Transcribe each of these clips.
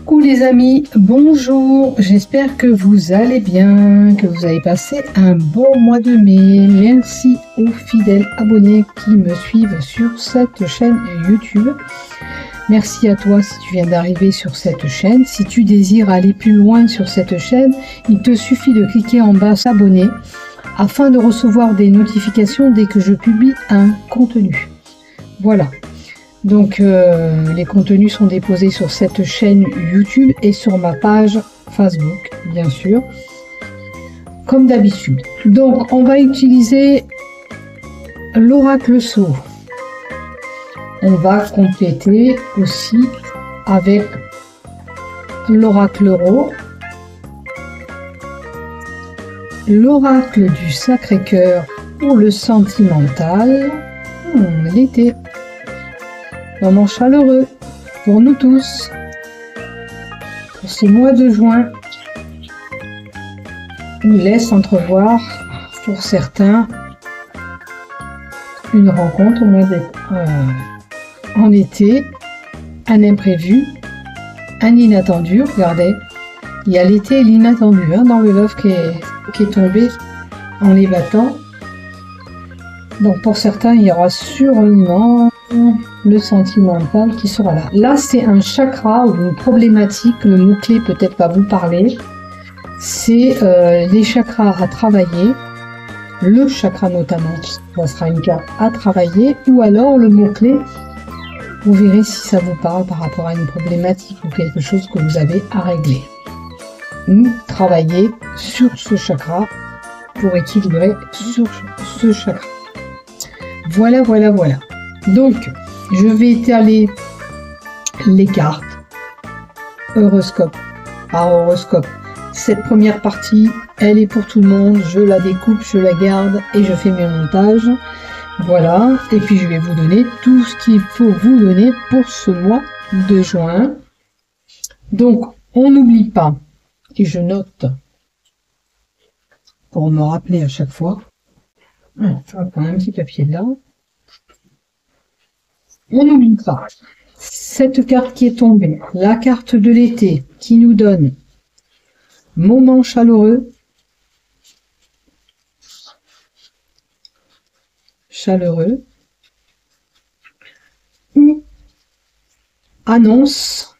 Coucou les amis, bonjour, j'espère que vous allez bien, que vous avez passé un bon mois de mai. Merci aux fidèles abonnés qui me suivent sur cette chaîne YouTube. Merci à toi si tu viens d'arriver sur cette chaîne. Si tu désires aller plus loin sur cette chaîne, il te suffit de cliquer en bas s'abonner afin de recevoir des notifications dès que je publie un contenu. Voilà. Donc les contenus sont déposés sur cette chaîne YouTube et sur ma page Facebook, bien sûr, comme d'habitude. Donc on va utiliser l'oracle Sceau. On va compléter aussi avec l'oracle Rot, l'oracle du Sacré-Cœur pour le sentimental, l'été. Moment chaleureux pour nous tous. Pour ce mois de juin, il laisse entrevoir pour certains une rencontre en été, un imprévu, un inattendu. Regardez, il y a l'été et l'inattendu dans le love qui est tombé en les battant. Donc pour certains, il y aura sûrement le sentimental qui sera là. Là, c'est un chakra ou une problématique, le mot-clé peut-être va vous parler. C'est les chakras à travailler, le chakra notamment, ça sera une carte à travailler, ou alors le mot-clé, vous verrez si ça vous parle par rapport à une problématique ou quelque chose que vous avez à régler. Nous travailler sur ce chakra pour équilibrer sur ce chakra. Voilà. Donc, je vais étaler les cartes horoscope par horoscope. Cette première partie, elle est pour tout le monde. Je la découpe, je la garde et je fais mes montages. Voilà. Et puis, je vais vous donner tout ce qu'il faut vous donner pour ce mois de juin. Donc, on n'oublie pas, et je note pour me rappeler à chaque fois. Je vais prendre un petit papier là. On n'oublie pas cette carte qui est tombée, la carte de l'été qui nous donne moment chaleureux, ou annonce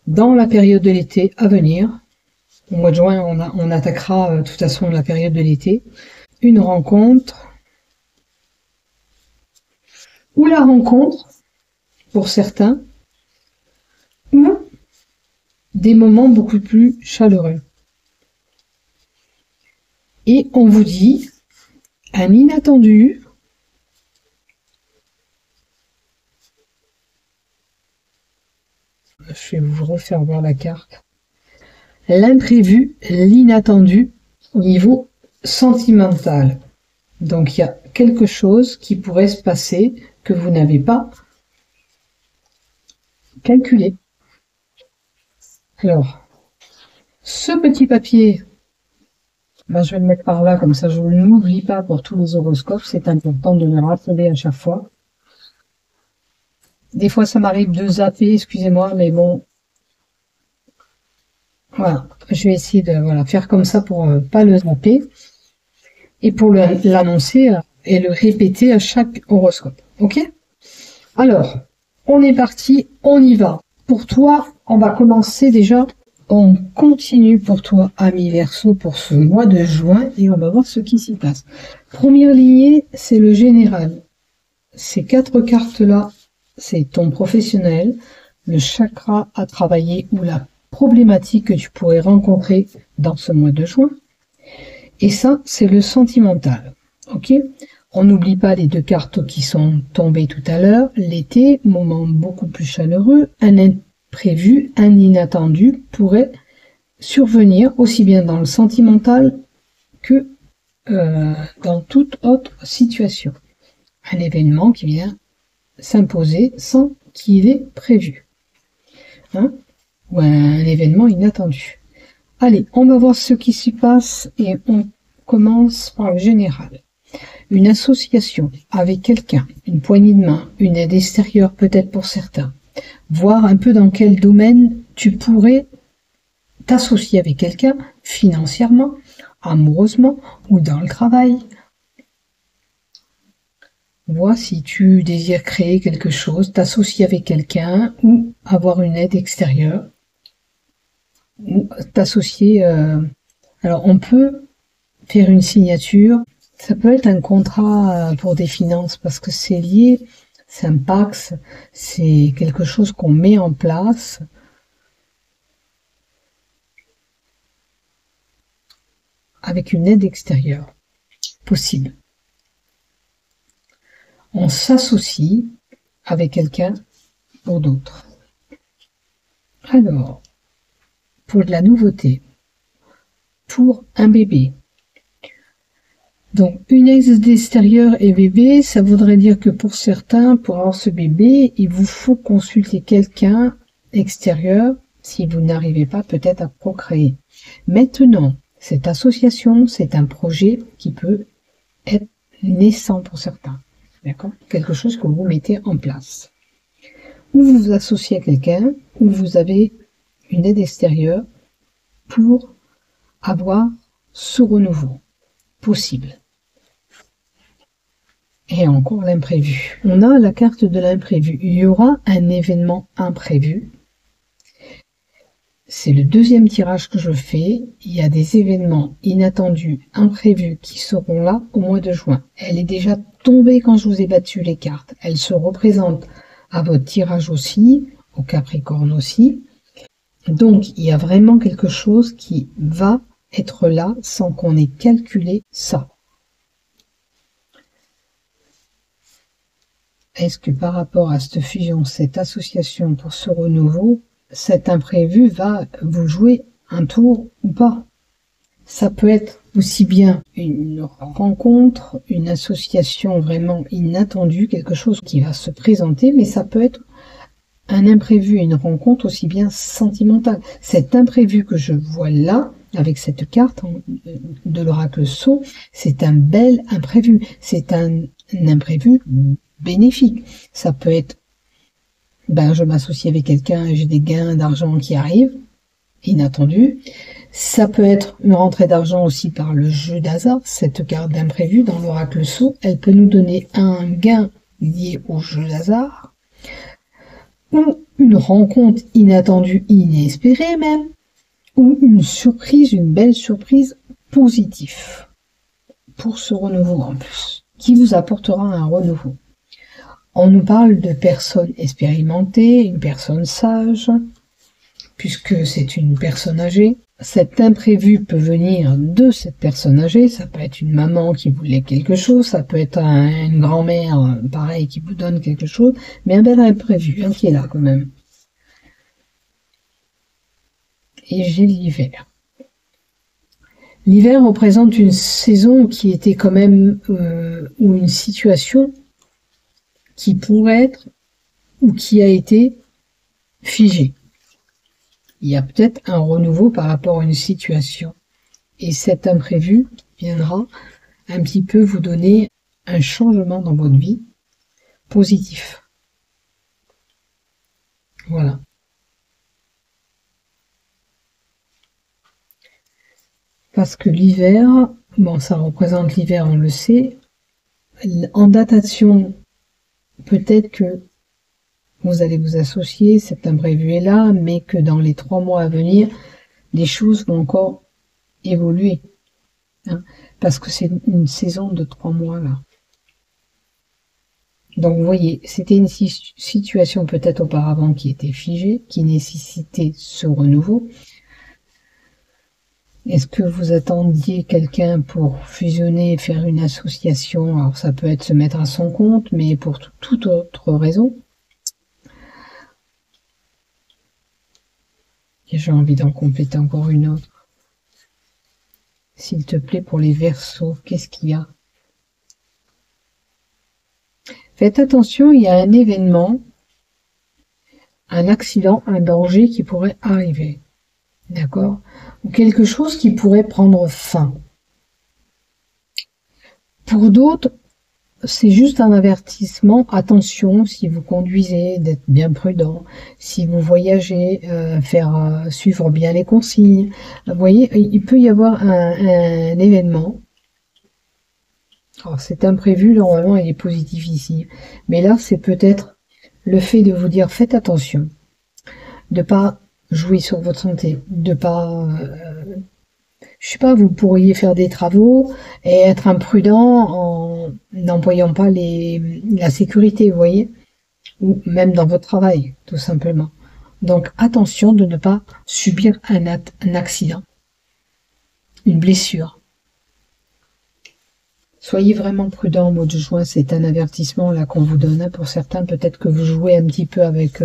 dans la période de l'été à venir. Au mois de juin, on attaquera de toute façon la période de l'été. Une rencontre, ou la rencontre, pour certains, ou des moments beaucoup plus chaleureux. Et on vous dit, un inattendu, je vais vous refaire voir la carte, l'imprévu, l'inattendu au niveau sentimental. Donc il y a quelque chose qui pourrait se passer que vous n'avez pas calculé. Alors, ce petit papier, je vais le mettre par là, comme ça je ne l'oublie pas pour tous les horoscopes. C'est important de le rappeler à chaque fois. Des fois ça m'arrive de zapper, excusez-moi, mais bon. Voilà, je vais essayer de faire comme ça pour pas le zapper. Et pour l'annoncer et le répéter à chaque horoscope. Ok? Alors, on est parti, on y va. Pour toi, on va commencer déjà. On continue pour toi, ami Verseau, pour ce mois de juin et on va voir ce qui s'y passe. Première lignée, c'est le général. Ces 4 cartes-là, c'est ton professionnel, le chakra à travailler ou la problématique que tu pourrais rencontrer dans ce mois de juin. Et ça, c'est le sentimental. Ok? On n'oublie pas les 2 cartes qui sont tombées tout à l'heure. L'été, moment beaucoup plus chaleureux, un imprévu, un inattendu pourrait survenir aussi bien dans le sentimental que dans toute autre situation. Un événement qui vient s'imposer sans qu'il ait prévu. Ou un événement inattendu. Allez, on va voir ce qui s'y passe et on commence par le général. Une association avec quelqu'un, une poignée de main, une aide extérieure peut-être pour certains, voir un peu dans quel domaine tu pourrais t'associer avec quelqu'un financièrement, amoureusement ou dans le travail. Vois si tu désires créer quelque chose, t'associer avec quelqu'un ou avoir une aide extérieure. Ou t'associer. Alors on peut faire une signature. Ça peut être un contrat pour des finances parce que c'est lié, c'est un Pax, c'est quelque chose qu'on met en place. Avec une aide extérieure, possible. On s'associe avec quelqu'un pour d'autres. Alors, pour de la nouveauté, pour un bébé. Donc, une aide extérieure et bébé, ça voudrait dire que pour certains, pour avoir ce bébé, il vous faut consulter quelqu'un extérieur si vous n'arrivez pas peut-être à procréer. Maintenant, cette association, c'est un projet qui peut être naissant pour certains. D'accord ? Quelque chose que vous mettez en place. Ou vous vous associez à quelqu'un, ou vous avez une aide extérieure pour avoir ce renouveau possible. Et encore l'imprévu. On a la carte de l'imprévu. Il y aura un événement imprévu. C'est le deuxième tirage que je fais. Il y a des événements inattendus, imprévus qui seront là au mois de juin. Elle est déjà tombée quand je vous ai battu les cartes. Elle se représente à votre tirage aussi, au Capricorne aussi. Donc, il y a vraiment quelque chose qui va être là sans qu'on ait calculé ça. Est-ce que par rapport à cette fusion, cette association pour ce renouveau, cet imprévu va vous jouer un tour ou pas? Ça peut être aussi bien une rencontre, une association vraiment inattendue, quelque chose qui va se présenter, mais ça peut être un imprévu, une rencontre aussi bien sentimentale. Cet imprévu que je vois là, avec cette carte de l'oracle Sceau, c'est un bel imprévu. C'est un imprévu bénéfique. Ça peut être, je m'associe avec quelqu'un, j'ai des gains d'argent qui arrivent, inattendus. Ça peut être une rentrée d'argent aussi par le jeu d'hasard. Cette carte d'imprévu dans l'oracle Sceau, elle peut nous donner un gain lié au jeu d'hasard, ou une rencontre inattendue, inespérée même, ou une surprise, une belle surprise positive pour ce renouveau en plus, qui vous apportera un renouveau. On nous parle de personnes expérimentées, une personne sage, puisque c'est une personne âgée. Cet imprévu peut venir de cette personne âgée, ça peut être une maman qui voulait quelque chose, ça peut être une grand-mère, pareil, qui vous donne quelque chose, mais un bel imprévu, qui est là quand même. Et j'ai l'hiver. L'hiver représente une saison qui était quand même, ou une situation qui pourrait être, ou qui a été figée. Il y a peut-être un renouveau par rapport à une situation. Et cet imprévu viendra un petit peu vous donner un changement dans votre vie positif. Voilà. Parce que l'hiver, ça représente l'hiver, on le sait. En datation, peut-être que vous allez vous associer, cet imprévu est là, mais que dans les 3 mois à venir, les choses vont encore évoluer. Parce que c'est une saison de 3 mois là. Donc vous voyez, c'était une situation peut-être auparavant qui était figée, qui nécessitait ce renouveau. Est-ce que vous attendiez quelqu'un pour fusionner, faire une association? Alors ça peut être se mettre à son compte, mais pour toute autre raison. Et j'ai envie d'en compléter encore une autre. S'il te plaît, pour les Verseaux, qu'est-ce qu'il y a? Faites attention, il y a un événement, un accident, un danger qui pourrait arriver. D'accord? Ou quelque chose qui pourrait prendre fin. Pour d'autres, c'est juste un avertissement. Attention, si vous conduisez, d'être bien prudent. Si vous voyagez, suivre bien les consignes. Vous voyez, il peut y avoir un événement. Alors, c'est imprévu, normalement, il est positif ici. Mais là, c'est peut-être le fait de vous dire, faites attention. De pas jouer sur votre santé. De pas... je sais pas, vous pourriez faire des travaux et être imprudent en n'employant pas la sécurité, vous voyez, ou même dans votre travail, tout simplement. Donc attention de ne pas subir un accident, une blessure. Soyez vraiment prudent au mois de juin, c'est un avertissement là qu'on vous donne. Pour certains, peut-être que vous jouez un petit peu avec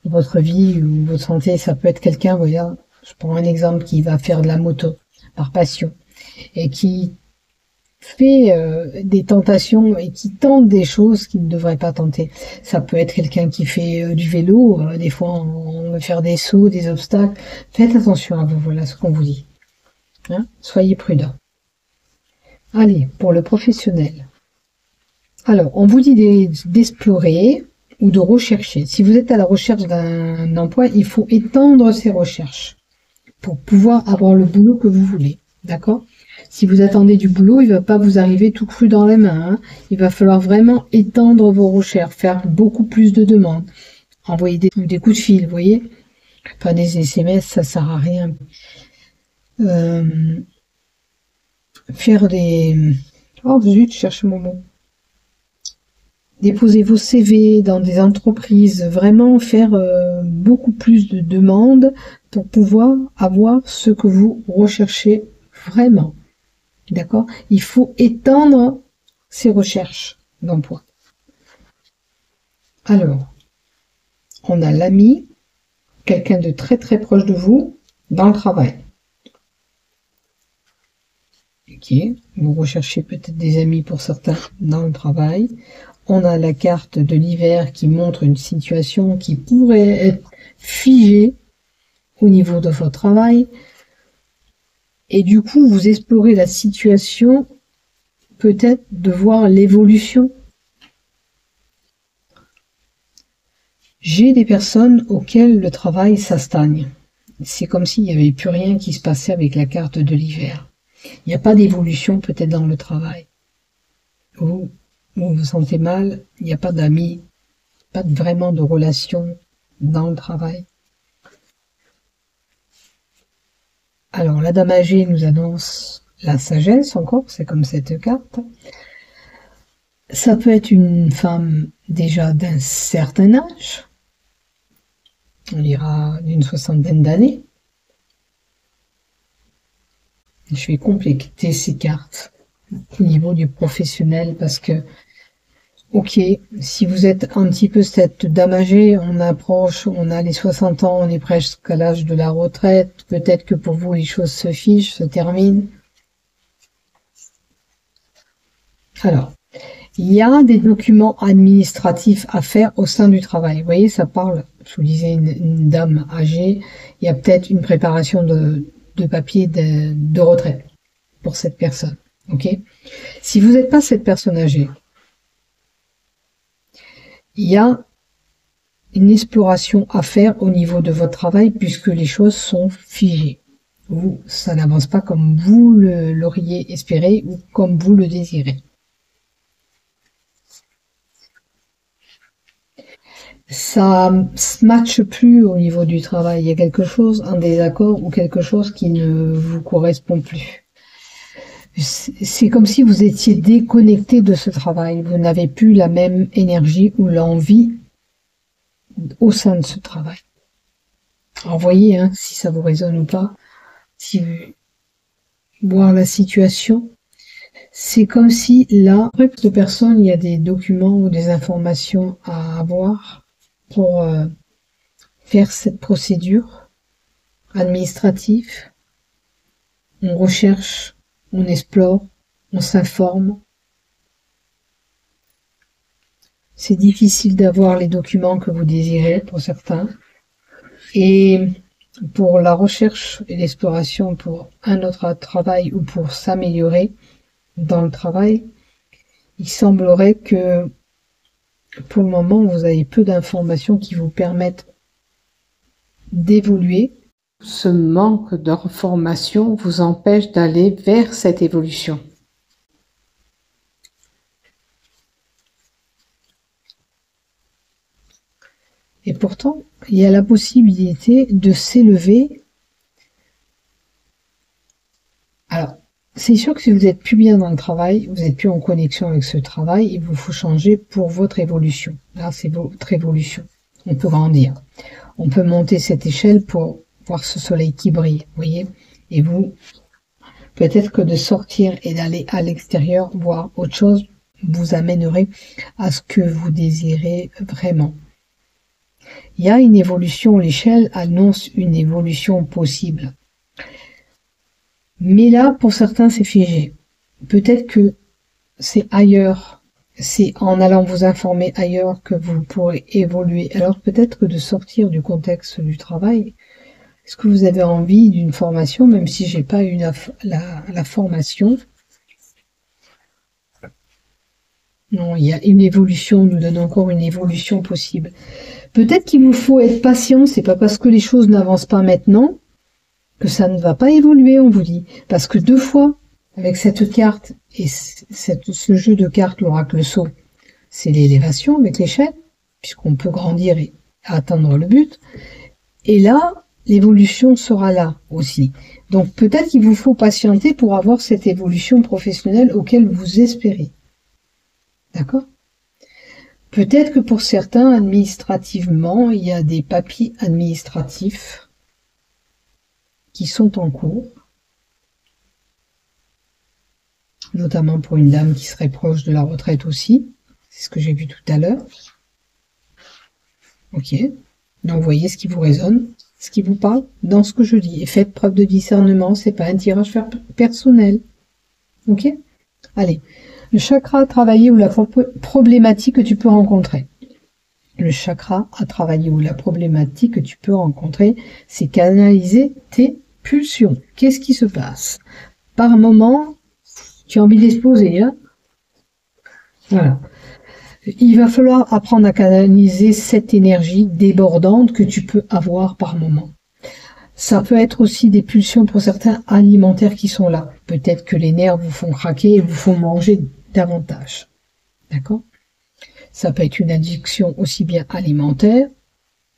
votre vie ou votre santé, ça peut être quelqu'un, voilà, je prends un exemple qui va faire de la moto par passion et qui fait des tentations et qui tente des choses qu'il ne devrait pas tenter. Ça peut être quelqu'un qui fait du vélo, des fois on veut faire des sauts, des obstacles. Faites attention à vous, voilà ce qu'on vous dit. Hein, soyez prudent. Allez, pour le professionnel. Alors, on vous dit d'explorer ou de rechercher. Si vous êtes à la recherche d'un emploi, il faut étendre ses recherches pour pouvoir avoir le boulot que vous voulez. D'accord? Si vous attendez du boulot, il ne va pas vous arriver tout cru dans les mains. Hein. Il va falloir vraiment étendre vos recherches, faire beaucoup plus de demandes, envoyer des coups de fil, vous voyez? Enfin, des SMS, ça sert à rien. Faire des... Oh zut, je cherche mon mot. Déposer vos CV dans des entreprises, vraiment faire beaucoup plus de demandes pour pouvoir avoir ce que vous recherchez vraiment. D'accord? Il faut étendre ses recherches d'emploi. Alors, on a l'ami, quelqu'un de très très proche de vous, dans le travail. Ok, vous recherchez peut-être des amis pour certains dans le travail. On a la carte de l'hiver qui montre une situation qui pourrait être figée au niveau de votre travail. Et du coup, vous explorez la situation, peut-être de voir l'évolution. J'ai des personnes auxquelles le travail, ça stagne. C'est comme s'il n'y avait plus rien qui se passait avec la carte de l'hiver. Il n'y a pas d'évolution peut-être dans le travail. Vous vous sentez mal, il n'y a pas d'amis, pas vraiment de relation dans le travail. Alors, la dame âgée nous annonce la sagesse encore, c'est comme cette carte. Ça peut être une femme déjà d'un certain âge, on dira d'une 60aine d'années. Je vais compléter ces cartes au niveau du professionnel parce que, ok, si vous êtes un petit peu cette dame âgée, on approche, on a les 60 ans, on est presque à l'âge de la retraite, peut-être que pour vous les choses se fichent, se terminent. Alors, il y a des documents administratifs à faire au sein du travail. Vous voyez, ça parle, je vous disais, une dame âgée, il y a peut-être une préparation de papier de retraite pour cette personne. Ok. Si vous n'êtes pas cette personne âgée, il y a une exploration à faire au niveau de votre travail puisque les choses sont figées. Ou ça n'avance pas comme vous l'auriez espéré ou comme vous le désirez. Ça ne matche plus au niveau du travail. Il y a quelque chose, un désaccord ou quelque chose qui ne vous correspond plus. C'est comme si vous étiez déconnecté de ce travail. Vous n'avez plus la même énergie ou l'envie au sein de ce travail. Alors voyez hein, si ça vous résonne ou pas. Si vous voir la situation, c'est comme si là, pour de personnes, il y a des documents ou des informations à avoir pour faire cette procédure administrative. On recherche, on explore, on s'informe. C'est difficile d'avoir les documents que vous désirez pour certains. Et pour la recherche et l'exploration pour un autre travail ou pour s'améliorer dans le travail, Il semblerait que pour le moment, vous avez peu d'informations qui vous permettent d'évoluer. Ce manque d'informations vous empêche d'aller vers cette évolution. Et pourtant, il y a la possibilité de s'élever. Alors, c'est sûr que si vous êtes plus bien dans le travail, vous êtes plus en connexion avec ce travail, il vous faut changer pour votre évolution. Là, c'est votre évolution. On peut grandir. On peut monter cette échelle pour voir ce soleil qui brille, vous voyez. Et vous, peut-être que de sortir et d'aller à l'extérieur, voir autre chose, vous amènerait à ce que vous désirez vraiment. Il y a une évolution, l'échelle annonce une évolution possible. Mais là, pour certains, c'est figé. Peut-être que c'est ailleurs, c'est en allant vous informer ailleurs que vous pourrez évoluer. Alors peut-être que de sortir du contexte du travail, est-ce que vous avez envie d'une formation, même si j'ai pas eu la formation? Non, il y a une évolution, on nous donne encore une évolution possible. Peut-être qu'il vous faut être patient, c'est pas parce que les choses n'avancent pas maintenant que ça ne va pas évoluer, on vous dit. Parce que 2 fois, avec cette carte et ce jeu de cartes, l'oracle saut, c'est l'élévation avec l'échelle, puisqu'on peut grandir et atteindre le but. Et là, l'évolution sera là aussi. Donc peut-être qu'il vous faut patienter pour avoir cette évolution professionnelle auquel vous espérez. D'accord ? Peut-être que pour certains, administrativement, il y a des papiers administratifs qui sont en cours, notamment pour une dame qui serait proche de la retraite aussi, c'est ce que j'ai vu tout à l'heure. Ok, donc voyez ce qui vous résonne, ce qui vous parle dans ce que je dis, et faites preuve de discernement, c'est pas un tirage personnel. Ok, allez, le chakra à travailler ou la problématique que tu peux rencontrer. Le chakra à travailler ou la problématique que tu peux rencontrer, c'est canaliser tes pulsions. Qu'est-ce qui se passe? Par moment, tu as envie d'exploser, hein? Voilà. Il va falloir apprendre à canaliser cette énergie débordante que tu peux avoir par moment. Ça peut être aussi des pulsions pour certains alimentaires qui sont là. Peut-être que les nerfs vous font craquer et vous font manger davantage. D'accord? Ça peut être une addiction aussi bien alimentaire,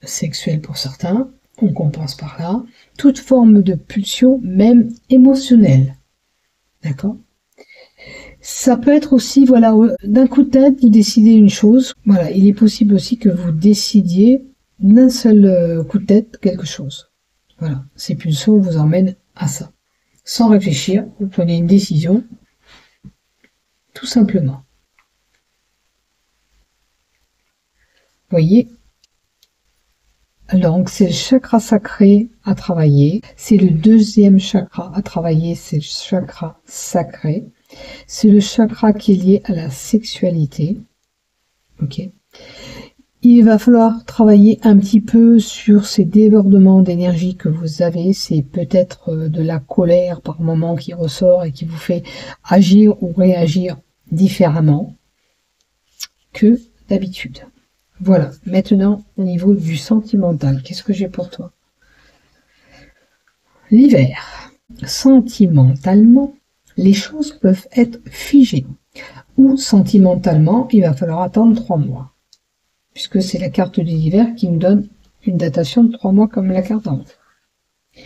sexuelle pour certains, on compense par là, toute forme de pulsion, même émotionnelle. D'accord? Ça peut être aussi, voilà, d'un coup de tête, vous décidez une chose. Voilà, il est possible aussi que vous décidiez d'un seul coup de tête quelque chose. Voilà, ces pulsions vous emmènent à ça. Sans réfléchir, vous prenez une décision, tout simplement. Voyez, donc c'est le chakra sacré à travailler, c'est le deuxième chakra à travailler, c'est le chakra sacré, c'est le chakra qui est lié à la sexualité, ok. Il va falloir travailler un petit peu sur ces débordements d'énergie que vous avez, c'est peut-être de la colère par moment qui ressort et qui vous fait agir ou réagir différemment que d'habitude. Voilà, maintenant au niveau du sentimental, qu'est-ce que j'ai pour toi? L'hiver. Sentimentalement, les choses peuvent être figées. Ou sentimentalement, il va falloir attendre 3 mois. Puisque c'est la carte de l'hiver qui nous donne une datation de 3 mois comme la carte d'en haut.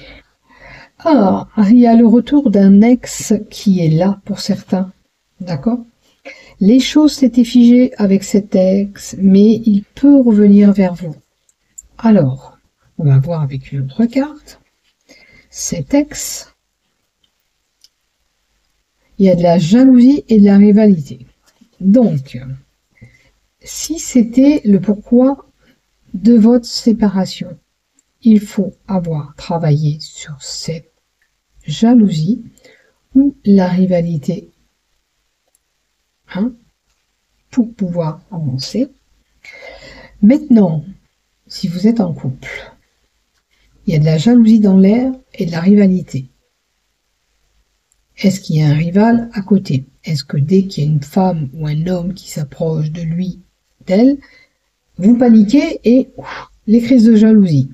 Alors, il y a le retour d'un ex qui est là pour certains. D'accord? Les choses s'étaient figées avec cet ex, mais il peut revenir vers vous. Alors, on va voir avec une autre carte. Cet ex, il y a de la jalousie et de la rivalité. Donc, si c'était le pourquoi de votre séparation, il faut avoir travaillé sur cette jalousie ou la rivalité, hein, pour pouvoir avancer. Maintenant, si vous êtes en couple, il y a de la jalousie dans l'air et de la rivalité. Est-ce qu'il y a un rival à côté? Est-ce que dès qu'il y a une femme ou un homme qui s'approche de lui, d'elle, vous paniquez et les crises de jalousie?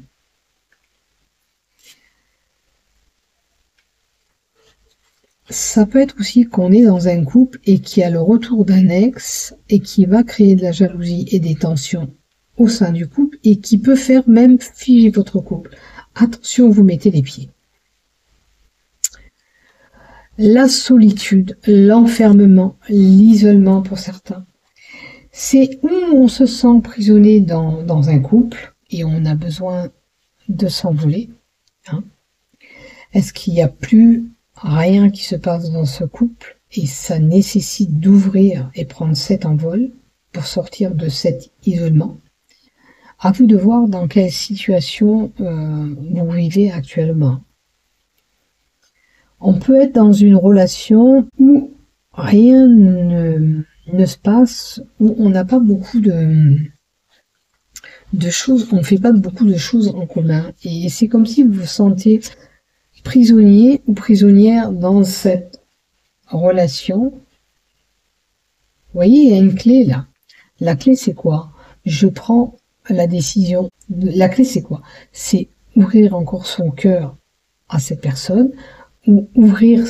Ça peut être aussi qu'on est dans un couple et qu'il y a le retour d'un ex et qui va créer de la jalousie et des tensions au sein du couple et qui peut faire même figer votre couple. Attention, vous mettez les pieds. La solitude, l'enfermement, l'isolement pour certains. C'est où on se sent prisonnier dans un couple et on a besoin de s'envoler. Hein. Est-ce qu'il n'y a plus rien qui se passe dans ce couple et ça nécessite d'ouvrir et prendre cet envol pour sortir de cet isolement? À vous de voir dans quelle situation vous vivez actuellement. On peut être dans une relation où rien ne se passe, où on n'a pas beaucoup de choses, on ne fait pas beaucoup de choses en commun. Et c'est comme si vous vous sentez prisonnier ou prisonnière dans cette relation. Vous voyez, il y a une clé là. La clé, c'est quoi? Je prends la décision. La clé, c'est quoi? C'est ouvrir encore son cœur à cette personne, ou ouvrir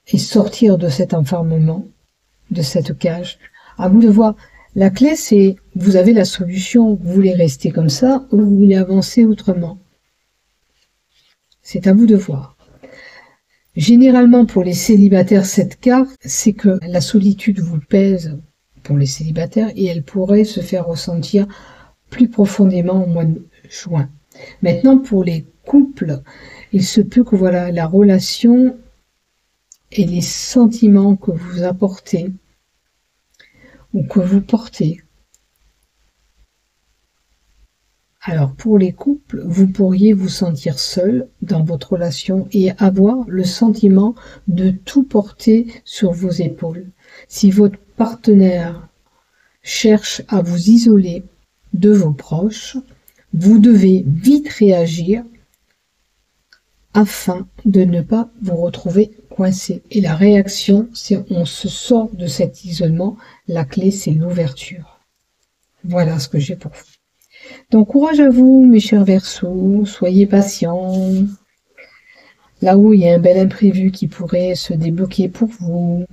et sortir de cet enfermement, de cette cage. À vous de voir. La clé, c'est, vous avez la solution, vous voulez rester comme ça ou vous voulez avancer autrement. C'est à vous de voir. Généralement, pour les célibataires, cette carte, c'est que la solitude vous pèse pour les célibataires et elle pourrait se faire ressentir plus profondément au mois de juin. Maintenant, pour les couples, il se peut que voilà, la relation et les sentiments que vous apportez ou que vous portez. Alors pour les couples, vous pourriez vous sentir seul dans votre relation et avoir le sentiment de tout porter sur vos épaules. Si votre partenaire cherche à vous isoler de vos proches, vous devez vite réagir afin de ne pas vous retrouver coincé. Et la réaction, c'est on se sort de cet isolement. La clé, c'est l'ouverture. Voilà ce que j'ai pour vous. Donc, courage à vous, mes chers Verseaux. Soyez patients. Là où il y a un bel imprévu qui pourrait se débloquer pour vous,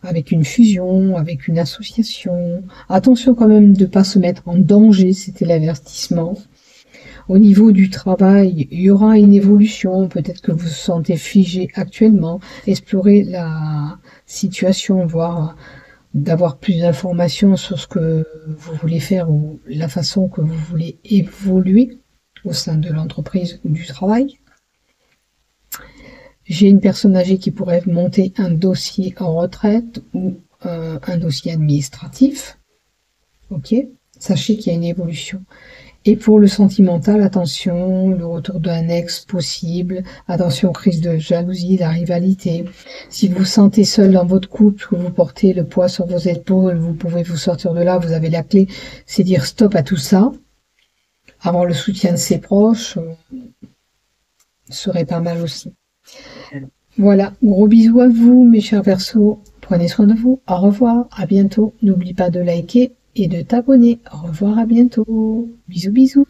avec une fusion, avec une association. Attention quand même de ne pas se mettre en danger, c'était l'avertissement. Au niveau du travail, il y aura une évolution, peut-être que vous vous sentez figé actuellement. Explorez la situation, voire d'avoir plus d'informations sur ce que vous voulez faire ou la façon que vous voulez évoluer au sein de l'entreprise ou du travail. J'ai une personne âgée qui pourrait monter un dossier en retraite ou un dossier administratif. Ok, sachez qu'il y a une évolution. Et pour le sentimental, attention, le retour d'un ex possible, attention, crise de jalousie, la rivalité. Si vous vous sentez seul dans votre couple, que vous portez le poids sur vos épaules, vous pouvez vous sortir de là, vous avez la clé, c'est dire stop à tout ça. Avoir le soutien de ses proches serait pas mal aussi. Voilà, gros bisous à vous, mes chers Verseaux. Prenez soin de vous. Au revoir, à bientôt. N'oublie pas de liker et de t'abonner. Au revoir, à bientôt. Bisous, bisous.